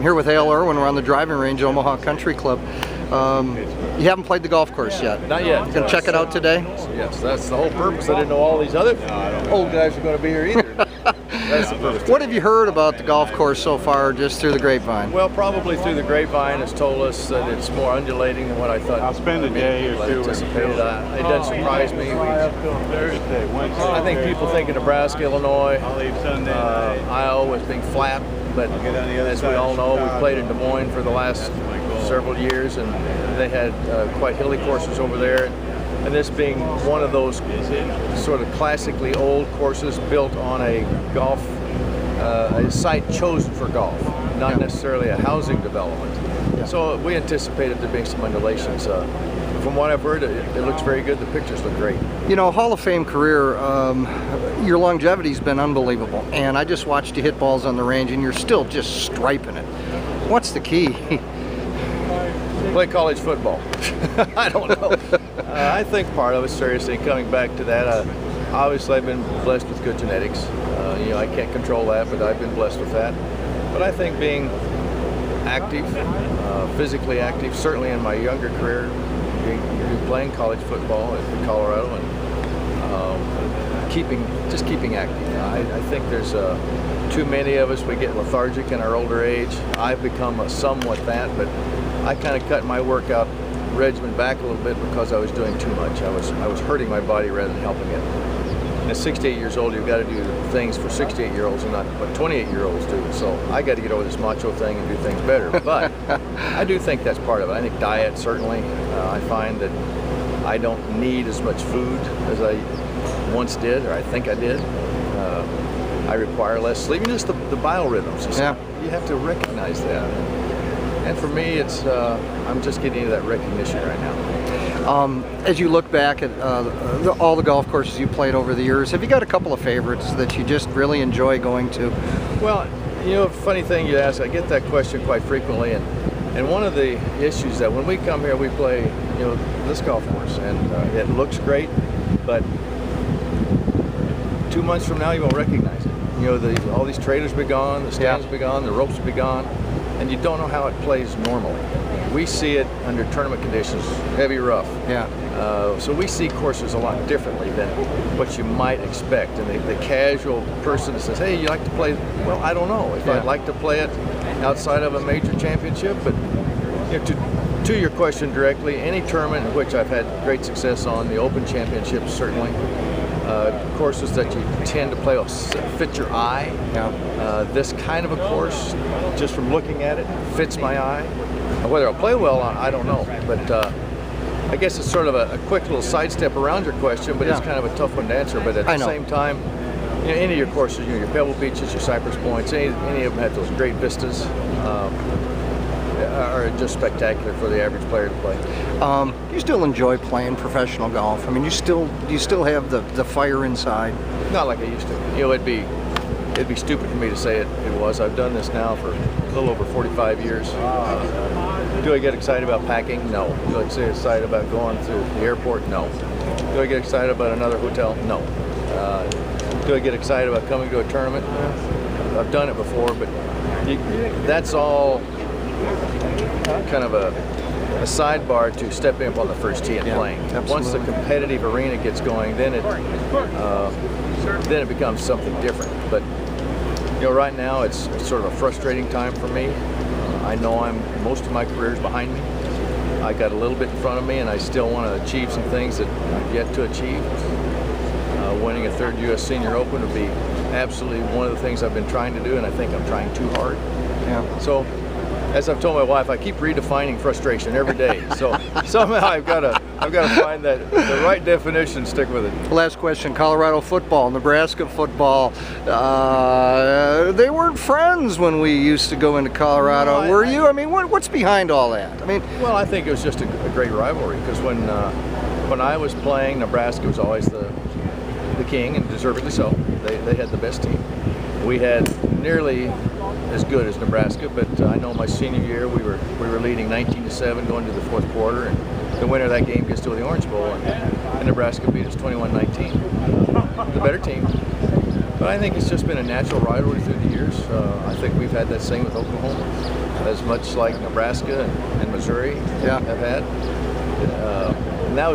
here with Hale Irwin. We're on the driving range at Omaha Country Club. You haven't played the golf course yet? Not yet. You gonna check it out today? Yes, that's the whole purpose. I didn't know all these other old guys were going to be here either. That's the purpose. What have you heard about the golf course so far, just through the grapevine? Well, probably through the grapevine has told us that it's more undulating than what I thought. I'll spend a day or two. Anticipated. It doesn't surprise me. I think people think of Nebraska, Illinois, Iowa as being flat, but as we all know, we played in Des Moines for the last several years, and they had quite hilly courses over there. And this being one of those sort of classically old courses built on a golf, a site chosen for golf, not necessarily a housing development. Yeah. So we anticipated there being some undulations. From what I've heard, it looks very good. The pictures look great. You know, Hall of Fame career, your longevity's been unbelievable. And I just watched you hit balls on the range, and you're still just striping it. What's the key? Play college football. I don't know. I think part of it, seriously, coming back to that, obviously I've been blessed with good genetics. You know, I can't control that, but I've been blessed with that. But I think being active, physically active, certainly in my younger career, playing college football in Colorado and just keeping active. I think there's too many of us, we get lethargic in our older age. I've become somewhat that, but I kind of cut my workout regimen back a little bit because I was doing too much. I was hurting my body rather than helping it. And at 68 years old, you've got to do things for 68-year-olds and not what 28-year-olds do. So I got to get over this macho thing and do things better. But I do think that's part of it. I think diet, certainly. I find that I don't need as much food as I once did, or I think I did. I require less sleep. And just the biorhythms. You have to recognize that. And for me, it's I'm just getting into that recognition right now. As you look back at all the golf courses you played over the years, have you got a couple of favorites that you just really enjoy going to? Well, you know, funny thing you ask, I get that question quite frequently, and one of the issues that when we come here, we play, you know, this golf course, and it looks great, but 2 months from now, you won't recognize it. You know, all these trailers be gone, the stands be gone, the ropes be gone, and you don't know how it plays normally. We see it under tournament conditions, heavy rough. So we see courses a lot differently than what you might expect. And the casual person that says, hey, you like to play? Well, I don't know if I'd like to play it outside of a major championship, but you know, to your question directly, any tournament in which I've had great success on, the Open Championships certainly, courses that you tend to play will fit your eye. This kind of a course, just from looking at it, fits my eye. Whether I'll play well, I don't know. But I guess it's sort of a quick little sidestep around your question, but it's kind of a tough one to answer. But at the same time, you know, any of your courses, you know, your Pebble Beaches, your Cypress Points, any of them have those great vistas. Are just spectacular for the average player to play. Do you still enjoy playing professional golf? I mean, do you still have the fire inside? Not like I used to. You know, it'd be stupid for me to say it was. I've done this now for a little over 45 years. Do I get excited about packing? No. Do I get excited about going to the airport? No. Do I get excited about another hotel? No. Do I get excited about coming to a tournament? I've done it before, but that's all kind of a sidebar to stepping up on the first tee and playing. Absolutely. Once the competitive arena gets going, then it becomes something different. But you know, right now it's sort of a frustrating time for me. I know most of my career is behind me. I got a little bit in front of me, and I still want to achieve some things that I've yet to achieve. Winning a third U.S. Senior Open would be absolutely one of the things I've been trying to do, and I think I'm trying too hard. So, as I've told my wife, I keep redefining frustration every day. So somehow I've got to find the right definition and stick with it. Last question: Colorado football, Nebraska football. They weren't friends when we used to go into Colorado. No, were you? I mean, what's behind all that? I mean, well, I think it was just a great rivalry because when I was playing, Nebraska was always the king, and deservedly so. They had the best team. We had nearly as good as Nebraska, but I know my senior year we were leading 19-7 going to the fourth quarter, and the winner of that game gets to the Orange Bowl, and Nebraska beat us 21-19. The better team. But I think it's just been a natural rivalry through the years. I think we've had that same with Oklahoma. as much like Nebraska and Missouri have had. And that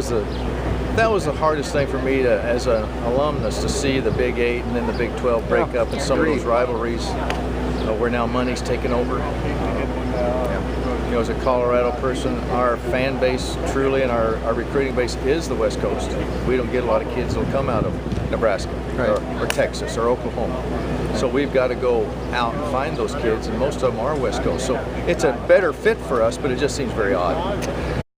was the hardest thing for me to, as an alumnus, to see the Big 8 and then the Big 12 break up and some of those rivalries where now money's taken over. You know, as a Colorado person, our fan base truly and our recruiting base is the West Coast. We don't get a lot of kids that'll come out of Nebraska or Texas or Oklahoma. So we've got to go out and find those kids, and most of them are West Coast. So it's a better fit for us, but it just seems very odd.